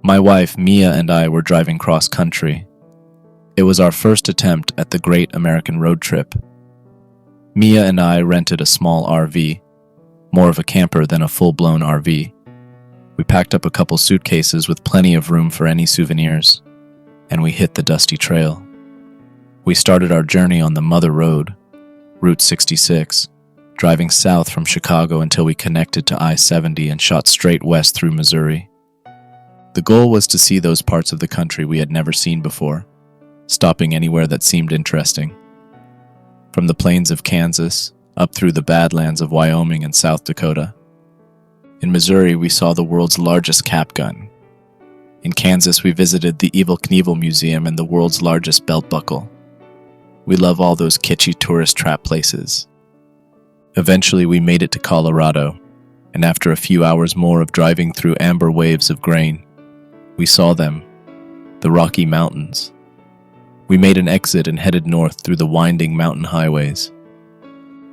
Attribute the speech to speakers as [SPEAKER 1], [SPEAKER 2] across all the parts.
[SPEAKER 1] My wife, Mia, and I were driving cross-country. It was our first attempt at the Great American Road Trip. Mia and I rented a small RV, more of a camper than a full-blown RV. We packed up a couple suitcases with plenty of room for any souvenirs, and we hit the dusty trail. We started our journey on the Mother Road, Route 66, driving south from Chicago until we connected to I-70 and shot straight west through Missouri. The goal was to see those parts of the country we had never seen before, stopping anywhere that seemed interesting. From the plains of Kansas, up through the Badlands of Wyoming and South Dakota. In Missouri, we saw the world's largest cap gun. In Kansas, we visited the Evel Knievel Museum and the world's largest belt buckle. We love all those kitschy tourist trap places. Eventually, we made it to Colorado, and after a few hours more of driving through amber waves of grain, we saw them, the Rocky Mountains. We made an exit and headed north through the winding mountain highways.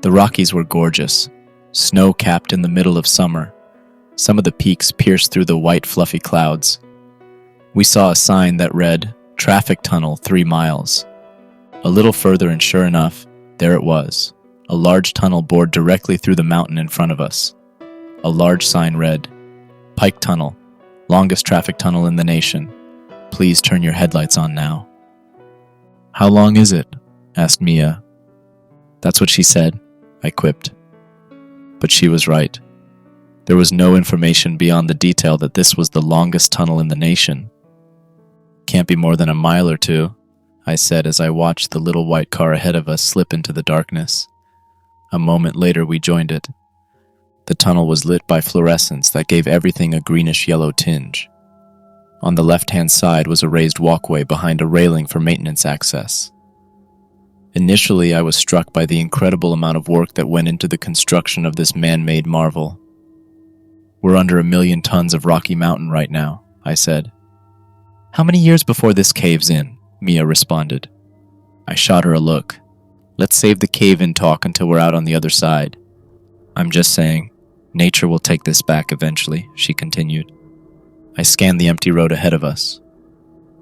[SPEAKER 1] The Rockies were gorgeous, snow-capped in the middle of summer. Some of the peaks pierced through the white fluffy clouds. We saw a sign that read, "Traffic Tunnel 3 miles." A little further and sure enough, there it was, a large tunnel bored directly through the mountain in front of us. A large sign read, "Pike Tunnel, longest traffic tunnel in the nation. Please turn your headlights on now." "How long is it?" asked Mia. "That's what she said," I quipped. But she was right. There was no information beyond the detail that this was the longest tunnel in the nation. "Can't be more than a mile or two," I said as I watched the little white car ahead of us slip into the darkness. A moment later, we joined it. The tunnel was lit by fluorescence that gave everything a greenish-yellow tinge. On the left-hand side was a raised walkway behind a railing for maintenance access. Initially, I was struck by the incredible amount of work that went into the construction of this man-made marvel. "We're under 1,000,000 tons of Rocky Mountain right now," I said. "How many years before this caves in?" Mia responded. I shot her a look. "Let's save the cave-in talk until we're out on the other side." "I'm just saying, nature will take this back eventually," she continued. I scanned the empty road ahead of us.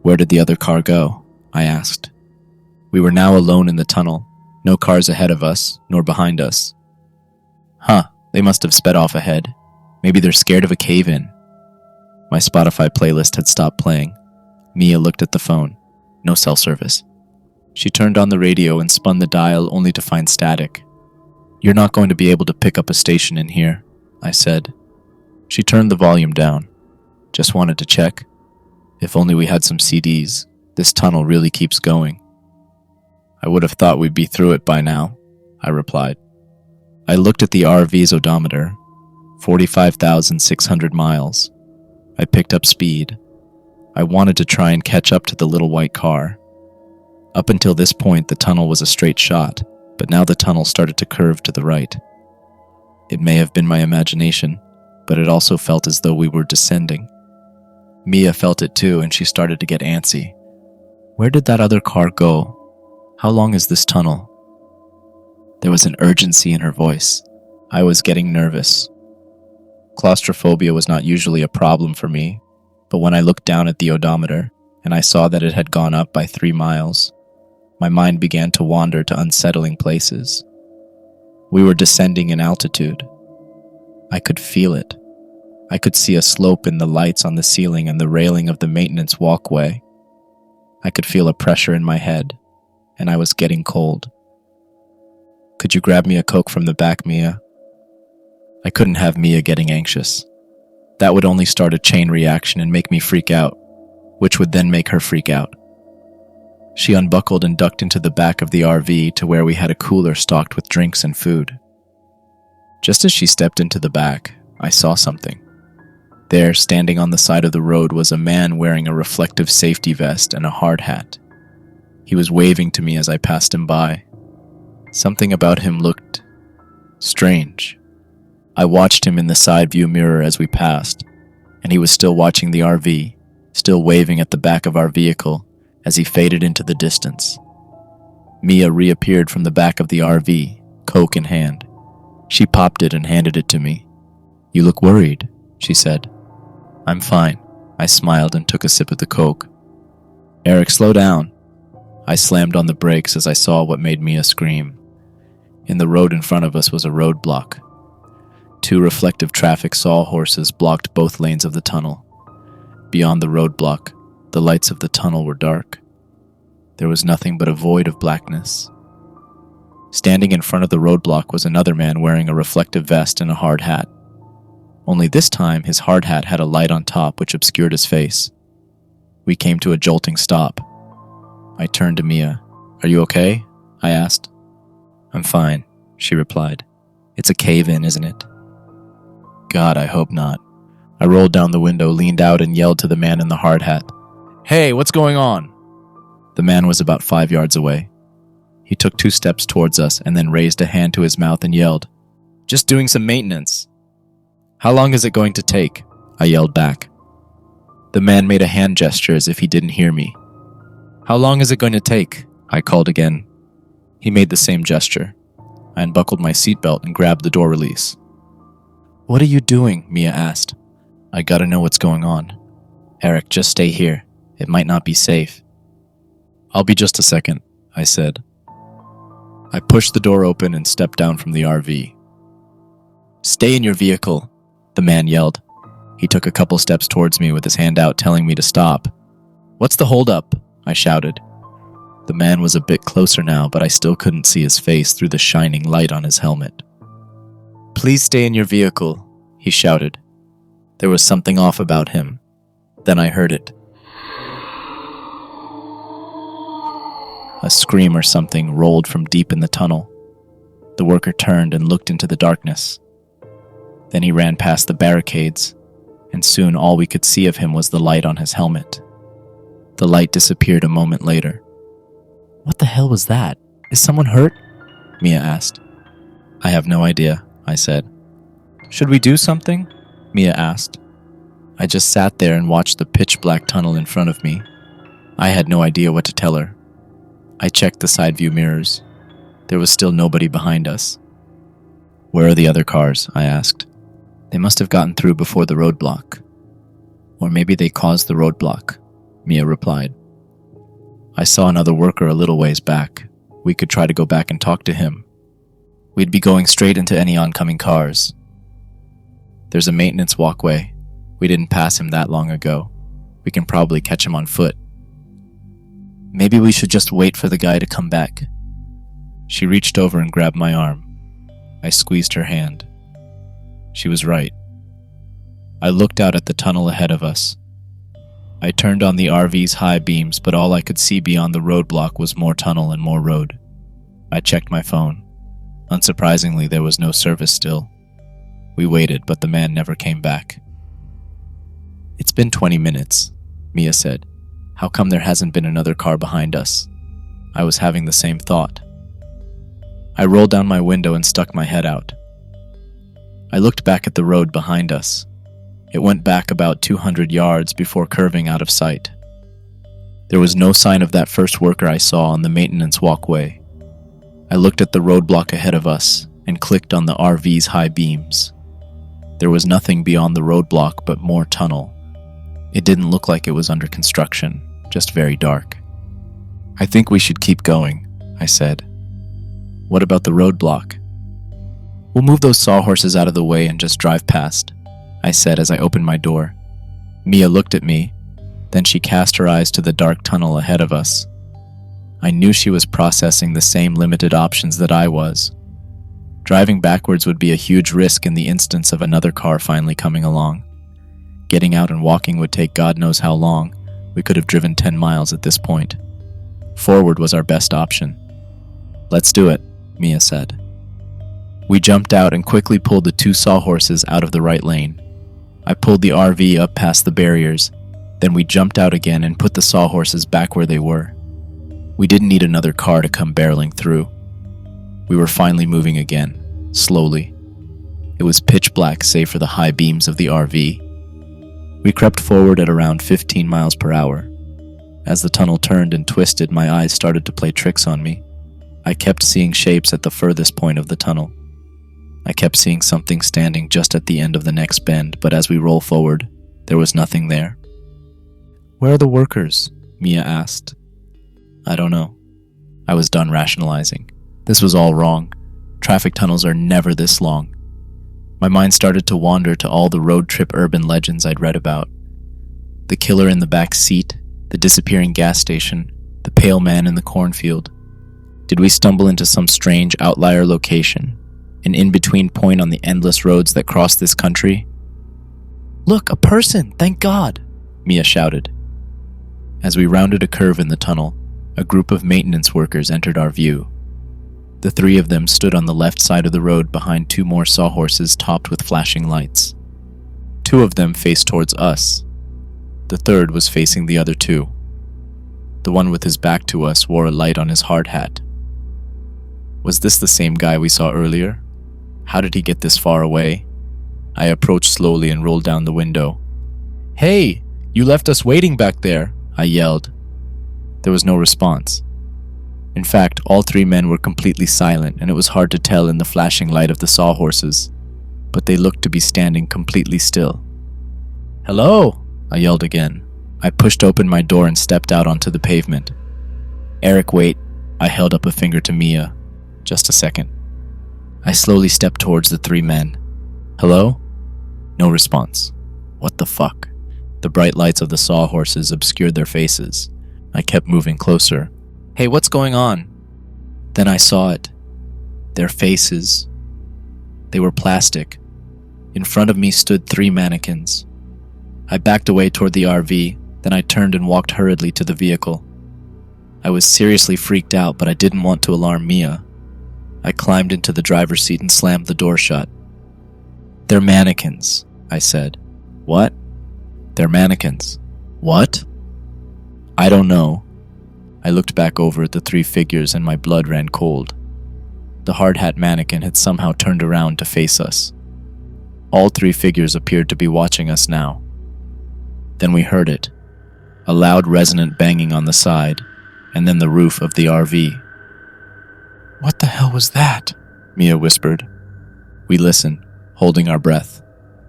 [SPEAKER 1] "Where did the other car go?" I asked. We were now alone in the tunnel, no cars ahead of us, nor behind us. "Huh, they must have sped off ahead. Maybe they're scared of a cave-in." My Spotify playlist had stopped playing. Mia looked at the phone. No cell service. She turned on the radio and spun the dial only to find static. "You're not going to be able to pick up a station in here," I said. She turned the volume down. "Just wanted to check. If only we had some CDs. This tunnel really keeps going." "I would have thought we'd be through it by now," I replied. I looked at the RV's odometer. 45,600 miles. I picked up speed. I wanted to try and catch up to the little white car. Up until this point, the tunnel was a straight shot, but now the tunnel started to curve to the right. It may have been my imagination, but it also felt as though we were descending. Mia felt it too, and she started to get antsy. "Where did that other car go? How long is this tunnel?" There was an urgency in her voice. I was getting nervous. Claustrophobia was not usually a problem for me, but when I looked down at the odometer and I saw that it had gone up by 3 miles, my mind began to wander to unsettling places. We were descending in altitude. I could feel it. I could see a slope in the lights on the ceiling and the railing of the maintenance walkway. I could feel a pressure in my head, and I was getting cold. "Could you grab me a Coke from the back, Mia?" I couldn't have Mia getting anxious. That would only start a chain reaction and make me freak out, which would then make her freak out. She unbuckled and ducked into the back of the RV to where we had a cooler stocked with drinks and food. Just as she stepped into the back, I saw something. There, standing on the side of the road, was a man wearing a reflective safety vest and a hard hat. He was waving to me as I passed him by. Something about him looked strange. I watched him in the side view mirror as we passed, and he was still watching the RV, still waving at the back of our vehicle as he faded into the distance. Mia reappeared from the back of the RV, Coke in hand. She popped it and handed it to me. "You look worried," she said. "I'm fine. I smiled and took a sip of the Coke. Eric, slow down. I slammed on the brakes as I saw what made Mia scream. In the road in front of us was a roadblock. 2 reflective traffic sawhorses blocked both lanes of the tunnel. Beyond the roadblock, the lights of the tunnel were dark. There was nothing but a void of blackness. Standing in front of the roadblock was another man wearing a reflective vest and a hard hat. Only this time, his hard hat had a light on top which obscured his face. We came to a jolting stop. I turned to Mia. "Are you okay?" I asked. "I'm fine," she replied. "It's a cave-in, isn't it?" God, I hope not. I rolled down the window, leaned out, and yelled to the man in the hard hat. "Hey, what's going on?" The man was about 5 yards away. He took 2 steps towards us and then raised a hand to his mouth and yelled, "Just doing some maintenance." "How long is it going to take?" I yelled back. The man made a hand gesture as if he didn't hear me. "How long is it going to take?" I called again. He made the same gesture. I unbuckled my seatbelt and grabbed the door release. "What are you doing?" Mia asked. "I gotta know what's going on." "Eric, just stay here. It might not be safe." "I'll be just a second," I said. I pushed the door open and stepped down from the RV. "Stay in your vehicle," the man yelled. He took a couple steps towards me with his hand out, telling me to stop. "What's the holdup?" I shouted. The man was a bit closer now, but I still couldn't see his face through the shining light on his helmet. "Please stay in your vehicle," he shouted. There was something off about him. Then I heard it. A scream or something rolled from deep in the tunnel. The worker turned and looked into the darkness. Then he ran past the barricades, and soon all we could see of him was the light on his helmet. The light disappeared a moment later. "What the hell was that? Is someone hurt?" Mia asked. "I have no idea," I said. "Should we do something?" Mia asked. I just sat there and watched the pitch-black tunnel in front of me. I had no idea what to tell her. I checked the side view mirrors. There was still nobody behind us. "Where are the other cars?" I asked. "They must have gotten through before the roadblock. Or maybe they caused the roadblock," Mia replied. "I saw another worker a little ways back. We could try to go back and talk to him. We'd be going straight into any oncoming cars. There's a maintenance walkway. We didn't pass him that long ago. We can probably catch him on foot. Maybe we should just wait for the guy to come back." She reached over and grabbed my arm. I squeezed her hand. She was right. I looked out at the tunnel ahead of us. I turned on the RV's high beams, but all I could see beyond the roadblock was more tunnel and more road. I checked my phone. Unsurprisingly, there was no service still. We waited, but the man never came back. "It's been 20 minutes, Mia said. "How come there hasn't been another car behind us?" I was having the same thought. I rolled down my window and stuck my head out. I looked back at the road behind us. It went back about 200 yards before curving out of sight. There was no sign of that first worker I saw on the maintenance walkway. I looked at the roadblock ahead of us and clicked on the RV's high beams. There was nothing beyond the roadblock but more tunnel. It didn't look like it was under construction, just very dark. "I think we should keep going," I said. "What about the roadblock?" "We'll move those sawhorses out of the way and just drive past," I said as I opened my door. Mia looked at me, then she cast her eyes to the dark tunnel ahead of us. I knew she was processing the same limited options that I was. Driving backwards would be a huge risk in the instance of another car finally coming along. Getting out and walking would take God knows how long. We could have driven 10 miles at this point. Forward was our best option. "Let's do it," Mia said. We jumped out and quickly pulled the 2 sawhorses out of the right lane. I pulled the RV up past the barriers, then we jumped out again and put the sawhorses back where they were. We didn't need another car to come barreling through. We were finally moving again, slowly. It was pitch black save for the high beams of the RV. We crept forward at around 15 miles per hour. As the tunnel turned and twisted, my eyes started to play tricks on me. I kept seeing shapes at the furthest point of the tunnel. I kept seeing something standing just at the end of the next bend, but as we rolled forward, there was nothing there. Where are the workers? Mia asked. I don't know. I was done rationalizing. This was all wrong. Traffic tunnels are never this long. My mind started to wander to all the road trip urban legends I'd read about. The killer in the back seat, the disappearing gas station, the pale man in the cornfield. Did we stumble into some strange outlier location, an in-between point on the endless roads that cross this country? Look, a person, thank God, Mia shouted. As we rounded a curve in the tunnel, a group of maintenance workers entered our view. The three of them stood on the left side of the road behind two more sawhorses topped with flashing lights. Two of them faced towards us. The third was facing the other two. The one with his back to us wore a light on his hard hat. Was this the same guy we saw earlier? How did he get this far away? I approached slowly and rolled down the window. Hey, you left us waiting back there, I yelled. There was no response. In fact, all three men were completely silent, and it was hard to tell in the flashing light of the sawhorses, but they looked to be standing completely still. Hello, I yelled again. I pushed open my door and stepped out onto the pavement. Eric, wait. I held up a finger to Mia. Just a second. I slowly stepped towards the three men. Hello? No response. What the fuck? The bright lights of the sawhorses obscured their faces. I kept moving closer. Hey, what's going on? Then I saw it. Their faces. They were plastic. In front of me stood three mannequins. I backed away toward the RV, then I turned and walked hurriedly to the vehicle. I was seriously freaked out, but I didn't want to alarm Mia. I climbed into the driver's seat and slammed the door shut. They're mannequins, I said. What? They're mannequins. What? I don't know. I looked back over at the three figures and my blood ran cold. The hard hat mannequin had somehow turned around to face us. All three figures appeared to be watching us now. Then we heard it. A loud resonant banging on the side, and then the roof of the RV. What the hell was that? Mia whispered. We listened, holding our breath.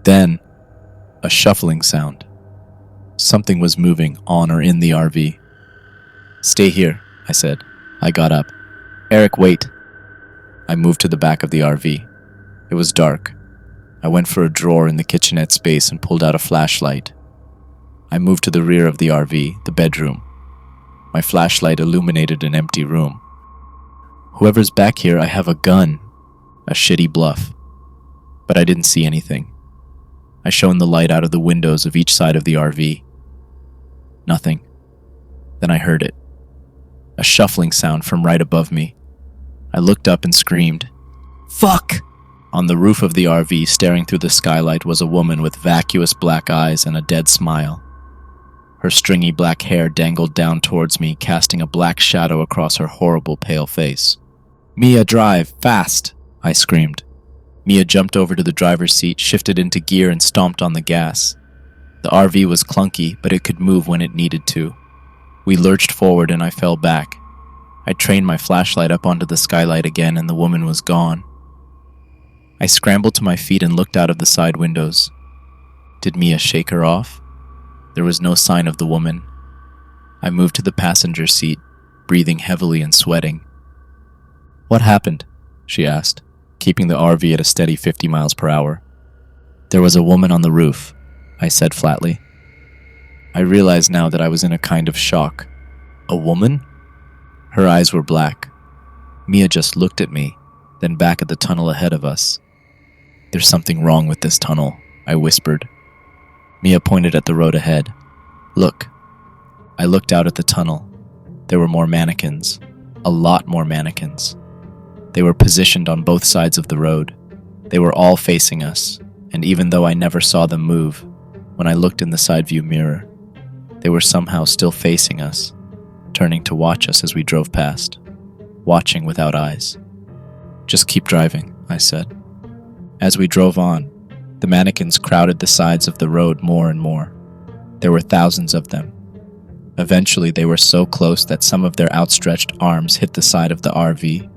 [SPEAKER 1] Then, a shuffling sound. Something was moving on or in the RV. Stay here, I said. I got up. Eric, wait. I moved to the back of the RV. It was dark. I went for a drawer in the kitchenette space and pulled out a flashlight. I moved to the rear of the RV, the bedroom. My flashlight illuminated an empty room. Whoever's back here, I have a gun. A shitty bluff. But I didn't see anything. I shone the light out of the windows of each side of the RV. Nothing. Then I heard it. A shuffling sound from right above me. I looked up and screamed, "Fuck!" On the roof of the RV, staring through the skylight, was a woman with vacuous black eyes and a dead smile. Her stringy black hair dangled down towards me, casting a black shadow across her horrible pale face. "Mia, drive, fast!" I screamed. Mia jumped over to the driver's seat, shifted into gear, and stomped on the gas. The RV was clunky, but it could move when it needed to. We lurched forward and I fell back. I trained my flashlight up onto the skylight again and the woman was gone. I scrambled to my feet and looked out of the side windows. Did Mia shake her off? There was no sign of the woman. I moved to the passenger seat, breathing heavily and sweating. "What happened?" she asked, keeping the RV at a steady 50 miles per hour. "There was a woman on the roof," I said flatly. I realized now that I was in a kind of shock. A woman? Her eyes were black. Mia just looked at me, then back at the tunnel ahead of us. "There's something wrong with this tunnel," I whispered. Mia pointed at the road ahead. "Look." I looked out at the tunnel. There were more mannequins. A lot more mannequins. They were positioned on both sides of the road. They were all facing us, and even though I never saw them move, when I looked in the side view mirror, they were somehow still facing us, turning to watch us as we drove past, watching without eyes. "Just keep driving," I said. As we drove on, the mannequins crowded the sides of the road more and more. There were thousands of them. Eventually, they were so close that some of their outstretched arms hit the side of the RV.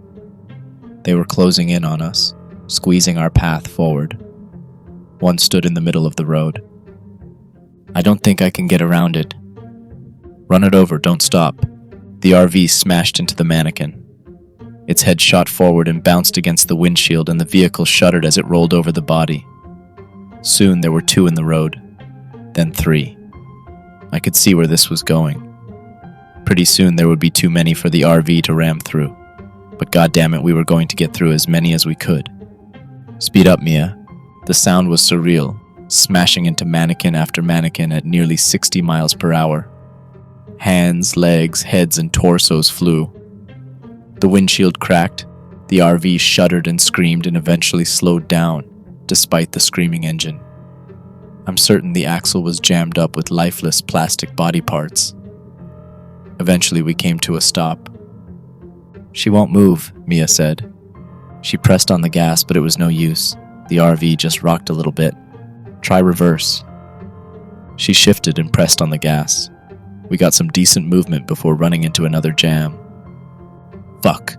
[SPEAKER 1] They were closing in on us, squeezing our path forward. One stood in the middle of the road. "I don't think I can get around it," Run it over, don't stop. The RV smashed into the mannequin. Its head shot forward and bounced against the windshield, and the vehicle shuddered as it rolled over the body. Soon there were 2 in the road, then 3. I could see where this was going. Pretty soon there would be too many for the RV to ram through, but goddammit, we were going to get through as many as we could. Speed up, Mia. The sound was surreal, smashing into mannequin after mannequin at nearly 60 miles per hour. Hands, legs, heads, and torsos flew. The windshield cracked, the RV shuddered and screamed and eventually slowed down, despite the screaming engine. I'm certain the axle was jammed up with lifeless plastic body parts. Eventually we came to a stop. She won't move, Mia said. She pressed on the gas, but it was no use. The RV just rocked a little bit. Try reverse. She shifted and pressed on the gas. We got some decent movement before running into another jam. Fuck.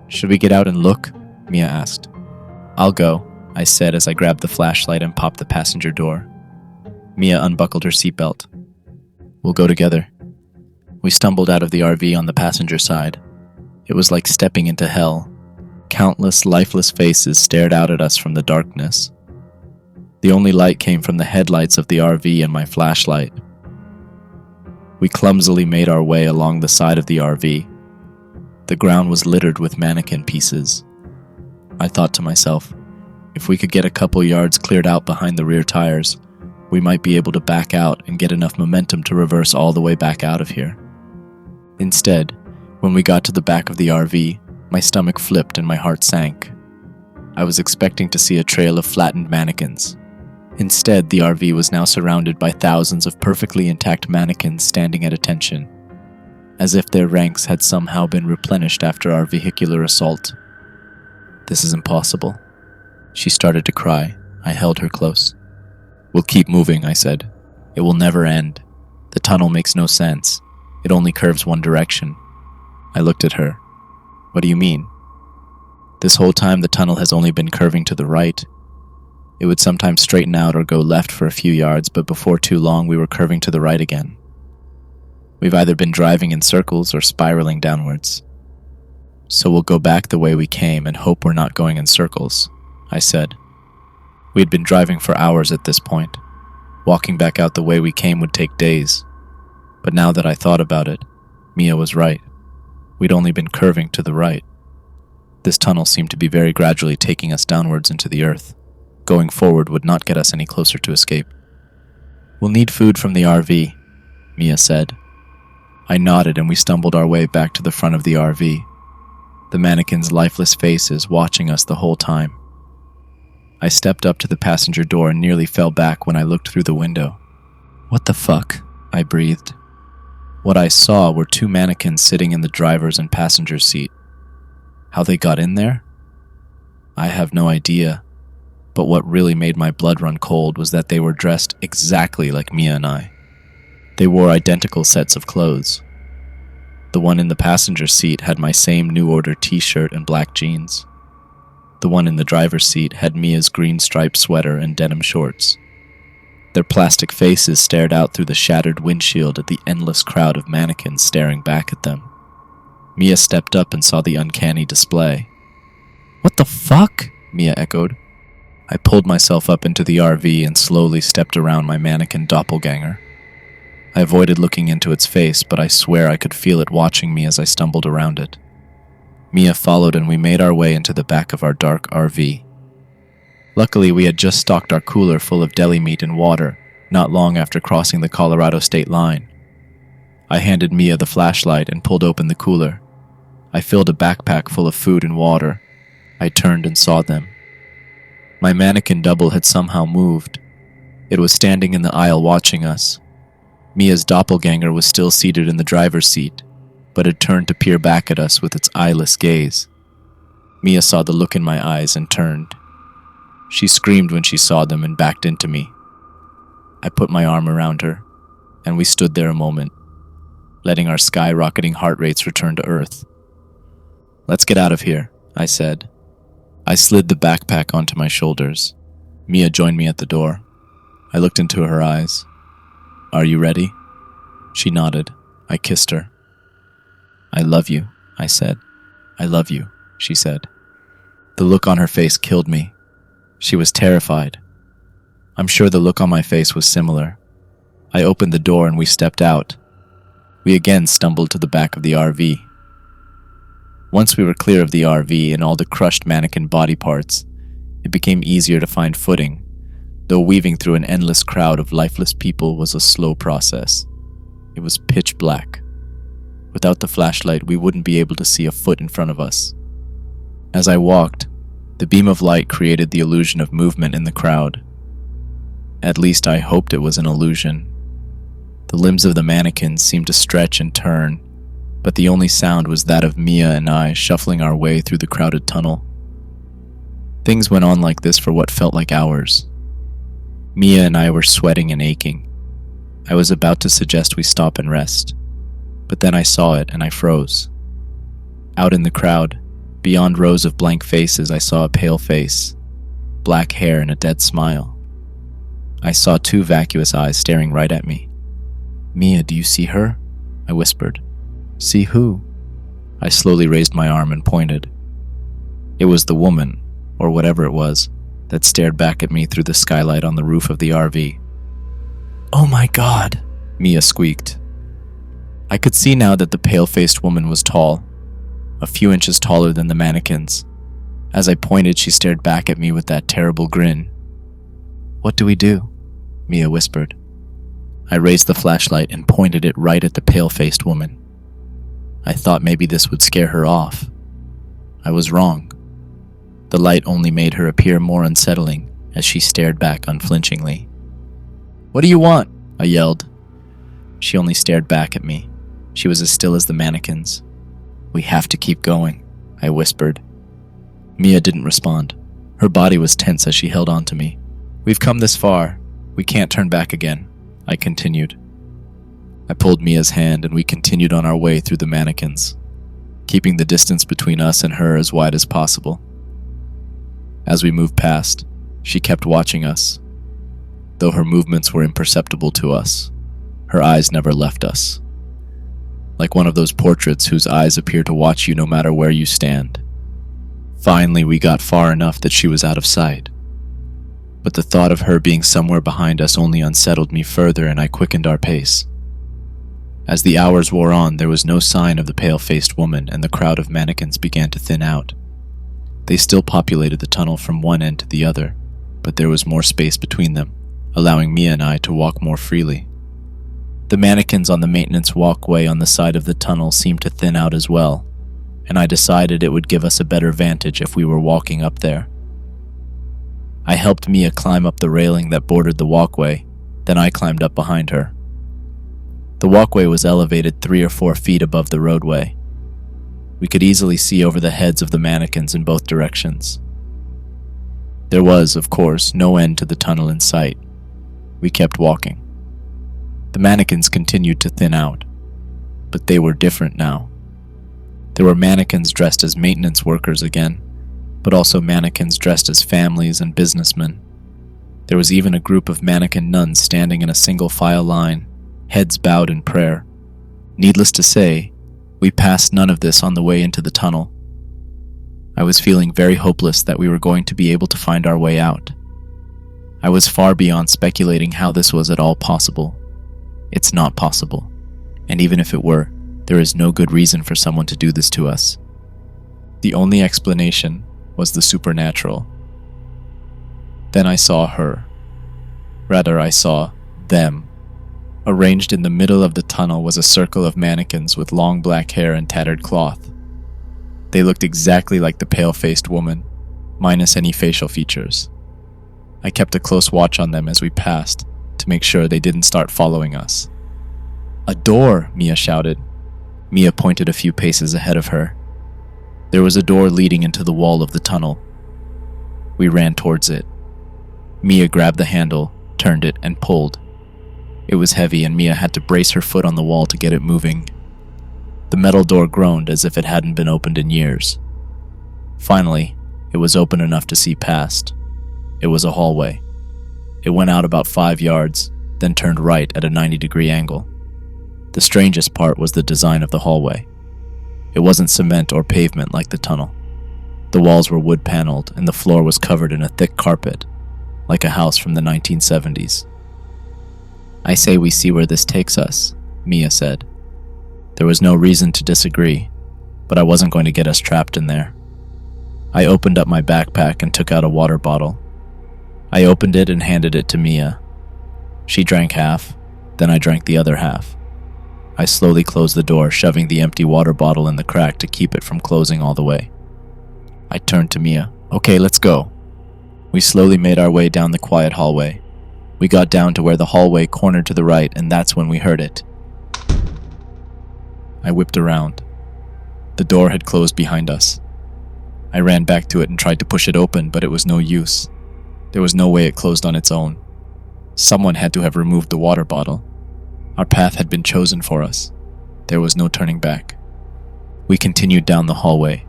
[SPEAKER 1] Should we get out and look? Mia asked. I'll go, I said as I grabbed the flashlight and popped the passenger door. Mia unbuckled her seatbelt. We'll go together. We stumbled out of the RV on the passenger side. It was like stepping into hell. Countless lifeless faces stared out at us from the darkness. The only light came from the headlights of the RV and my flashlight. We clumsily made our way along the side of the RV. The ground was littered with mannequin pieces. I thought to myself, if we could get a couple yards cleared out behind the rear tires, we might be able to back out and get enough momentum to reverse all the way back out of here. Instead, when we got to the back of the RV, my stomach flipped and my heart sank. I was expecting to see a trail of flattened mannequins. Instead, the RV was now surrounded by thousands of perfectly intact mannequins standing at attention, as if their ranks had somehow been replenished after our vehicular assault. This is impossible. She started to cry. I held her close. We'll keep moving, I said. It will never end. The tunnel makes no sense. It only curves one direction. I looked at her. What do you mean? This whole time the tunnel has only been curving to the right. It would sometimes straighten out or go left for a few yards, but before too long we were curving to the right again. We've either been driving in circles or spiraling downwards. So we'll go back the way we came and hope we're not going in circles, I said. We had been driving for hours at this point. Walking back out the way we came would take days. But now that I thought about it, Mia was right. We'd only been curving to the right. This tunnel seemed to be very gradually taking us downwards into the earth. Going forward would not get us any closer to escape. We'll need food from the RV, Mia said. I nodded and we stumbled our way back to the front of the RV. The mannequins' lifeless faces watching us the whole time. I stepped up to the passenger door and nearly fell back when I looked through the window. What the fuck? I breathed. What I saw were 2 mannequins sitting in the driver's and passenger's seat. How they got in there? I have no idea, but what really made my blood run cold was that they were dressed exactly like Mia and I. They wore identical sets of clothes. The one in the passenger seat had my same New Order t-shirt and black jeans. The one in the driver's seat had Mia's green striped sweater and denim shorts. Their plastic faces stared out through the shattered windshield at the endless crowd of mannequins staring back at them. Mia stepped up and saw the uncanny display. What the fuck? Mia echoed. I pulled myself up into the RV and slowly stepped around my mannequin doppelganger. I avoided looking into its face, but I swear I could feel it watching me as I stumbled around it. Mia followed and we made our way into the back of our dark RV. Luckily, we had just stocked our cooler full of deli meat and water, not long after crossing the Colorado state line. I handed Mia the flashlight and pulled open the cooler. I filled a backpack full of food and water. I turned and saw them. My mannequin double had somehow moved. It was standing in the aisle watching us. Mia's doppelganger was still seated in the driver's seat, but had turned to peer back at us with its eyeless gaze. Mia saw the look in my eyes and turned. She screamed when she saw them and backed into me. I put my arm around her, and we stood there a moment, letting our skyrocketing heart rates return to Earth. Let's get out of here, I said. I slid the backpack onto my shoulders. Mia joined me at the door. I looked into her eyes. Are you ready? She nodded. I kissed her. I love you, I said. I love you, she said. The look on her face killed me. She was terrified. I'm sure the look on my face was similar. I opened the door and we stepped out. We again stumbled to the back of the RV. Once we were clear of the RV and all the crushed mannequin body parts, it became easier to find footing, though weaving through an endless crowd of lifeless people was a slow process. It was pitch black. Without the flashlight, we wouldn't be able to see a foot in front of us. As I walked, the beam of light created the illusion of movement in the crowd. At least I hoped it was an illusion. The limbs of the mannequins seemed to stretch and turn, but the only sound was that of Mia and I shuffling our way through the crowded tunnel. Things went on like this for what felt like hours. Mia and I were sweating and aching. I was about to suggest we stop and rest, but then I saw it and I froze. Out in the crowd, beyond rows of blank faces, I saw a pale face, black hair and a dead smile. I saw two vacuous eyes staring right at me. "Mia, do you see her?" I whispered. "See who?" I slowly raised my arm and pointed. It was the woman, or whatever it was, that stared back at me through the skylight on the roof of the RV. "Oh my God," Mia squeaked. I could see now that the pale-faced woman was tall, a few inches taller than the mannequins. As I pointed, she stared back at me with that terrible grin. "What do we do?" Mia whispered. I raised the flashlight and pointed it right at the pale-faced woman. I thought maybe this would scare her off. I was wrong. The light only made her appear more unsettling as she stared back unflinchingly. "What do you want?" I yelled. She only stared back at me. She was as still as the mannequins. "We have to keep going," I whispered. Mia didn't respond. Her body was tense as she held on to me. "We've come this far. We can't turn back again," I continued. I pulled Mia's hand and we continued on our way through the mannequins, keeping the distance between us and her as wide as possible. As we moved past, she kept watching us. Though her movements were imperceptible to us, her eyes never left us. Like one of those portraits whose eyes appear to watch you no matter where you stand. Finally, we got far enough that she was out of sight. But the thought of her being somewhere behind us only unsettled me further, and I quickened our pace. As the hours wore on, there was no sign of the pale-faced woman, and the crowd of mannequins began to thin out. They still populated the tunnel from one end to the other, but there was more space between them, allowing Mia and I to walk more freely. The mannequins on the maintenance walkway on the side of the tunnel seemed to thin out as well, and I decided it would give us a better vantage if we were walking up there. I helped Mia climb up the railing that bordered the walkway, then I climbed up behind her. The walkway was elevated 3 or 4 feet above the roadway. We could easily see over the heads of the mannequins in both directions. There was, of course, no end to the tunnel in sight. We kept walking. The mannequins continued to thin out, but they were different now. There were mannequins dressed as maintenance workers again, but also mannequins dressed as families and businessmen. There was even a group of mannequin nuns standing in a single file line, heads bowed in prayer. Needless to say, we passed none of this on the way into the tunnel. I was feeling very hopeless that we were going to be able to find our way out. I was far beyond speculating how this was at all possible. It's not possible, and even if it were, there is no good reason for someone to do this to us. The only explanation was the supernatural. Then I saw her. Rather, I saw them. Arranged in the middle of the tunnel was a circle of mannequins with long black hair and tattered cloth. They looked exactly like the pale-faced woman, minus any facial features. I kept a close watch on them as we passed, to make sure they didn't start following us. "A door!" Mia shouted. Mia pointed a few paces ahead of her. There was a door leading into the wall of the tunnel. We ran towards it. Mia grabbed the handle, turned it, and pulled. It was heavy, and Mia had to brace her foot on the wall to get it moving. The metal door groaned as if it hadn't been opened in years. Finally, it was open enough to see past. It was a hallway. It went out about 5 yards, then turned right at a 90-degree angle. The strangest part was the design of the hallway. It wasn't cement or pavement like the tunnel. The walls were wood-paneled, and the floor was covered in a thick carpet, like a house from the 1970s. "I say we see where this takes us," Mia said. There was no reason to disagree, but I wasn't going to get us trapped in there. I opened up my backpack and took out a water bottle. I opened it and handed it to Mia. She drank half, then I drank the other half. I slowly closed the door, shoving the empty water bottle in the crack to keep it from closing all the way. I turned to Mia. "Okay, let's go." We slowly made our way down the quiet hallway. We got down to where the hallway cornered to the right, and that's when we heard it. I whipped around. The door had closed behind us. I ran back to it and tried to push it open, but it was no use. There was no way it closed on its own. Someone had to have removed the water bottle. Our path had been chosen for us. There was no turning back. We continued down the hallway.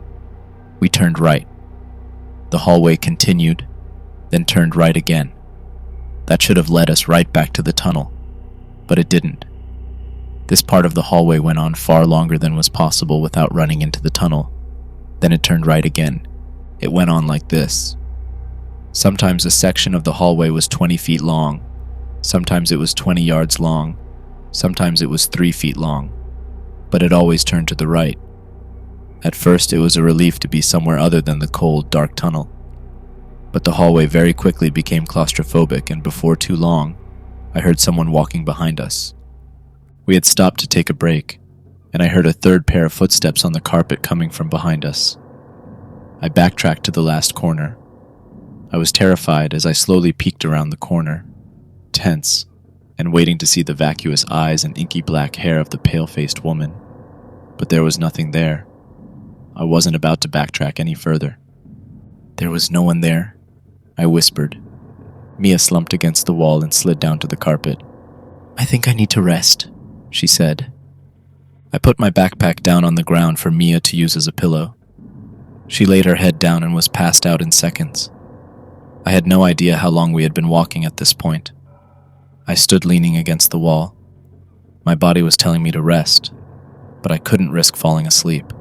[SPEAKER 1] We turned right. The hallway continued, then turned right again. That should have led us right back to the tunnel, but it didn't. This part of the hallway went on far longer than was possible without running into the tunnel. Then it turned right again. It went on like this. Sometimes a section of the hallway was 20 feet long. Sometimes it was 20 yards long. Sometimes it was 3 feet long. But it always turned to the right. At first, it was a relief to be somewhere other than the cold, dark tunnel. But the hallway very quickly became claustrophobic, and before too long, I heard someone walking behind us. We had stopped to take a break, and I heard a third pair of footsteps on the carpet coming from behind us. I backtracked to the last corner. I was terrified as I slowly peeked around the corner, tense, and waiting to see the vacuous eyes and inky black hair of the pale-faced woman. But there was nothing there. I wasn't about to backtrack any further. "There was no one there," I whispered. Mia slumped against the wall and slid down to the carpet. "I think I need to rest," she said. I put my backpack down on the ground for Mia to use as a pillow. She laid her head down and was passed out in seconds. I had no idea how long we had been walking at this point. I stood leaning against the wall. My body was telling me to rest, but I couldn't risk falling asleep.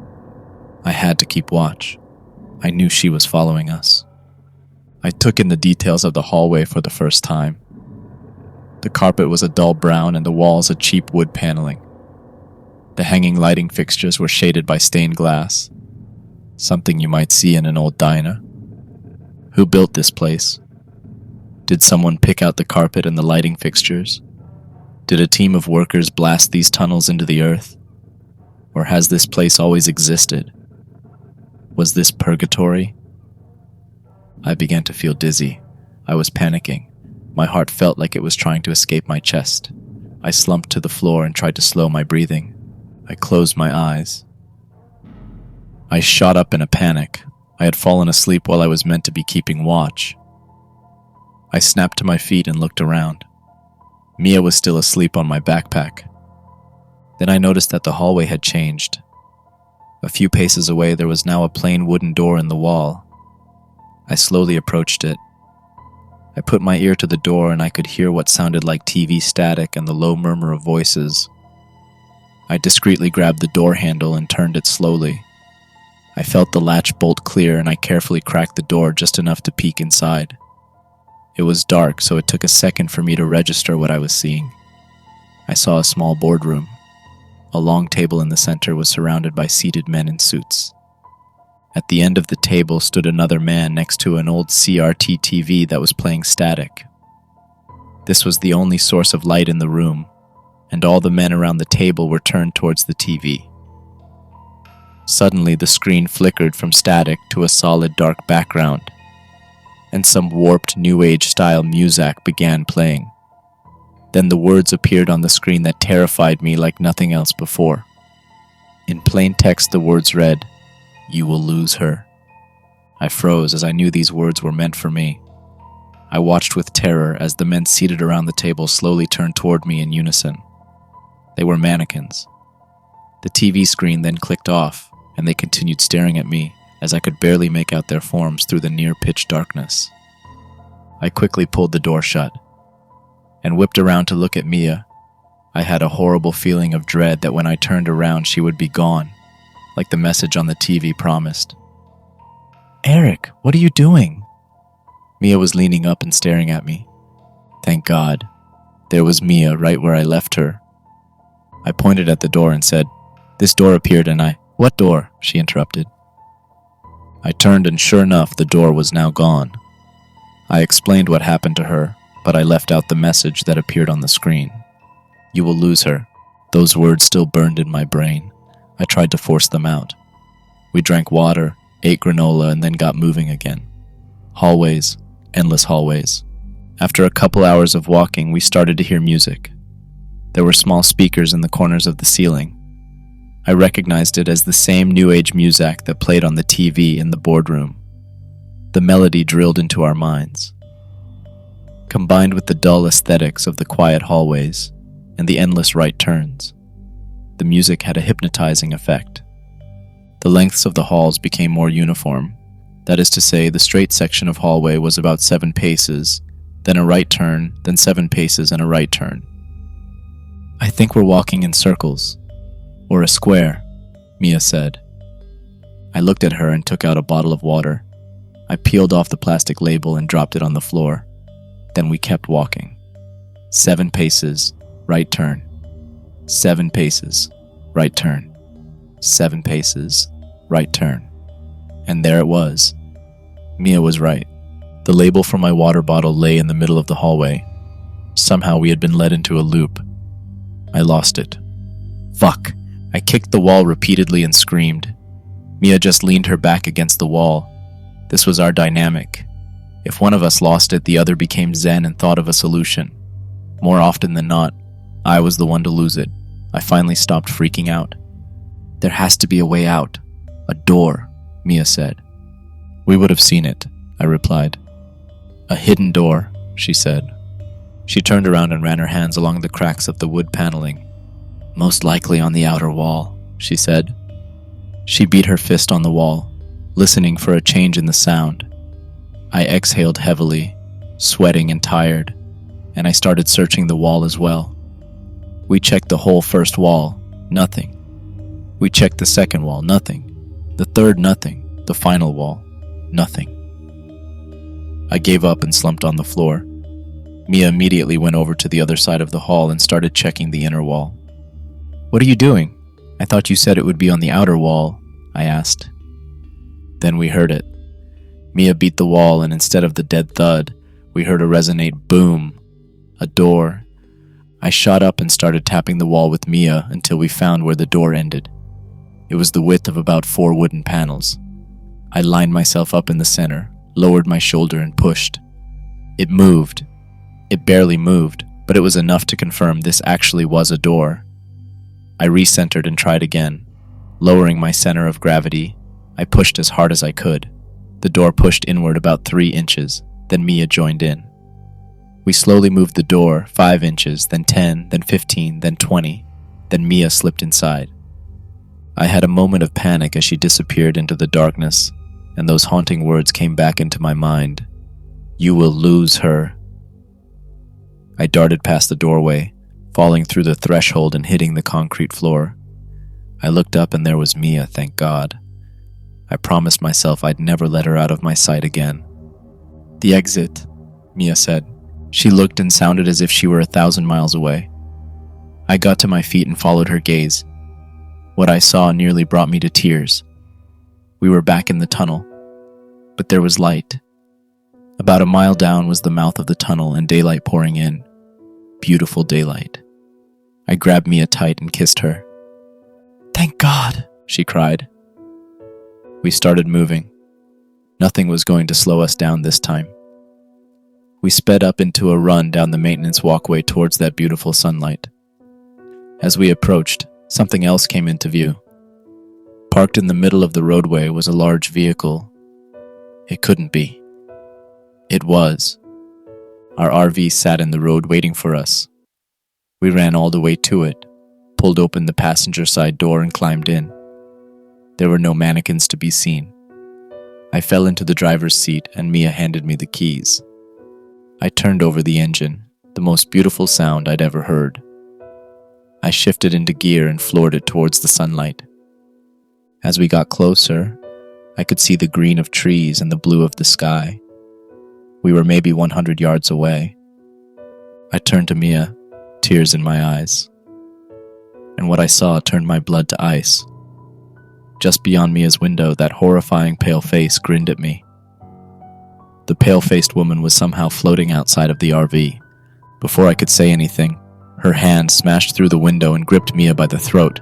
[SPEAKER 1] I had to keep watch. I knew she was following us. I took in the details of the hallway for the first time. The carpet was a dull brown and the walls a cheap wood paneling. The hanging lighting fixtures were shaded by stained glass, something you might see in an old diner. Who built this place? Did someone pick out the carpet and the lighting fixtures? Did a team of workers blast these tunnels into the earth? Or has this place always existed? Was this purgatory? I began to feel dizzy. I was panicking. My heart felt like it was trying to escape my chest. I slumped to the floor and tried to slow my breathing. I closed my eyes. I shot up in a panic. I had fallen asleep while I was meant to be keeping watch. I snapped to my feet and looked around. Mia was still asleep on my backpack. Then I noticed that the hallway had changed. A few paces away, there was now a plain wooden door in the wall. I slowly approached it. I put my ear to the door and I could hear what sounded like TV static and the low murmur of voices. I discreetly grabbed the door handle and turned it slowly. I felt the latch bolt clear and I carefully cracked the door just enough to peek inside. It was dark, so it took a second for me to register what I was seeing. I saw a small boardroom. A long table in the center was surrounded by seated men in suits. At the end of the table stood another man next to an old CRT TV that was playing static. This was the only source of light in the room, and all the men around the table were turned towards the TV. Suddenly, the screen flickered from static to a solid dark background, and some warped New Age-style music began playing. Then the words appeared on the screen that terrified me like nothing else before. In plain text, the words read, "You will lose her." I froze as I knew these words were meant for me. I watched with terror as the men seated around the table slowly turned toward me in unison. They were mannequins. The TV screen then clicked off, and they continued staring at me as I could barely make out their forms through the near-pitch darkness. I quickly pulled the door shut and whipped around to look at Mia. I had a horrible feeling of dread that when I turned around she would be gone, like the message on the TV promised. "Eric, what are you doing?" Mia was leaning up and staring at me. Thank God. There was Mia right where I left her. I pointed at the door and said, "This door appeared and I—" "What door?" she interrupted. I turned and sure enough, the door was now gone. I explained what happened to her, but I left out the message that appeared on the screen. "You will lose her." Those words still burned in my brain. I tried to force them out. We drank water, ate granola, and then got moving again. Hallways, endless hallways. After a couple hours of walking, we started to hear music. There were small speakers in the corners of the ceiling. I recognized it as the same New Age music that played on the TV in the boardroom. The melody drilled into our minds. Combined with the dull aesthetics of the quiet hallways and the endless right turns, the music had a hypnotizing effect. The lengths of the halls became more uniform. That is to say, the straight section of hallway was about 7 paces, then a right turn, then 7 paces and a right turn. "I think we're walking in circles, or a square," Mia said. I looked at her and took out a bottle of water. I peeled off the plastic label and dropped it on the floor. Then we kept walking. 7 paces, right turn. 7 paces, right turn. 7 paces, right turn. And there it was. Mia was right. The label for my water bottle lay in the middle of the hallway. Somehow we had been led into a loop. I lost it. Fuck! I kicked the wall repeatedly and screamed. Mia just leaned her back against the wall. This was our dynamic. If one of us lost it, the other became zen and thought of a solution. More often than not, I was the one to lose it. I finally stopped freaking out. "There has to be a way out. A door," Mia said. "We would have seen it," I replied. "A hidden door," she said. She turned around and ran her hands along the cracks of the wood paneling. "Most likely on the outer wall," she said. She beat her fist on the wall, listening for a change in the sound. I exhaled heavily, sweating and tired, and I started searching the wall as well. We checked the whole first wall, nothing. We checked the second wall, nothing. The third, nothing. The final wall, nothing. I gave up and slumped on the floor. Mia immediately went over to the other side of the hall and started checking the inner wall. "What are you doing? I thought you said it would be on the outer wall," I asked. Then we heard it. Mia beat the wall, and instead of the dead thud, we heard a resonate boom. A door. I shot up and started tapping the wall with Mia until we found where the door ended. It was the width of about 4 wooden panels. I lined myself up in the center, lowered my shoulder and pushed. It moved. It barely moved, but it was enough to confirm this actually was a door. I recentered and tried again. Lowering my center of gravity, I pushed as hard as I could. The door pushed inward about 3 inches, then Mia joined in. We slowly moved the door 5 inches, then 10, then 15, then 20, then Mia slipped inside. I had a moment of panic as she disappeared into the darkness, and those haunting words came back into my mind. "You will lose her." I darted past the doorway, falling through the threshold and hitting the concrete floor. I looked up and there was Mia, thank God. I promised myself I'd never let her out of my sight again. "The exit," Mia said. She looked and sounded as if she were 1,000 miles away. I got to my feet and followed her gaze. What I saw nearly brought me to tears. We were back in the tunnel, but there was light. About a mile down was the mouth of the tunnel and daylight pouring in. Beautiful daylight. I grabbed Mia tight and kissed her. "Thank God," she cried. We started moving. Nothing was going to slow us down this time. We sped up into a run down the maintenance walkway towards that beautiful sunlight. As we approached, something else came into view. Parked in the middle of the roadway was a large vehicle. It couldn't be. It was. Our RV sat in the road waiting for us. We ran all the way to it, pulled open the passenger side door and climbed in. There were no mannequins to be seen. I fell into the driver's seat and Mia handed me the keys. I turned over the engine, the most beautiful sound I'd ever heard. I shifted into gear and floored it towards the sunlight. As we got closer, I could see the green of trees and the blue of the sky. We were maybe 100 yards away. I turned to Mia, tears in my eyes. And what I saw turned my blood to ice. Just beyond Mia's window, that horrifying pale face grinned at me. The pale-faced woman was somehow floating outside of the RV. Before I could say anything, her hand smashed through the window and gripped Mia by the throat.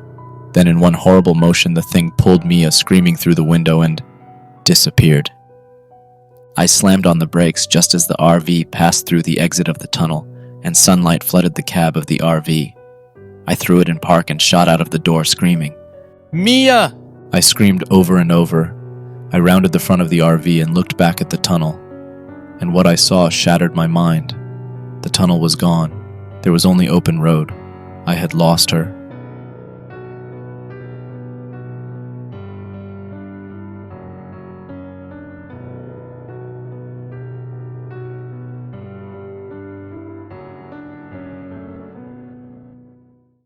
[SPEAKER 1] Then in one horrible motion, the thing pulled Mia screaming through the window and disappeared. I slammed on the brakes just as the RV passed through the exit of the tunnel, and sunlight flooded the cab of the RV. I threw it in park and shot out of the door screaming, "Mia!" I screamed over and over. I rounded the front of the RV and looked back at the tunnel, and what I saw shattered my mind. The tunnel was gone. There was only open road. I had lost her.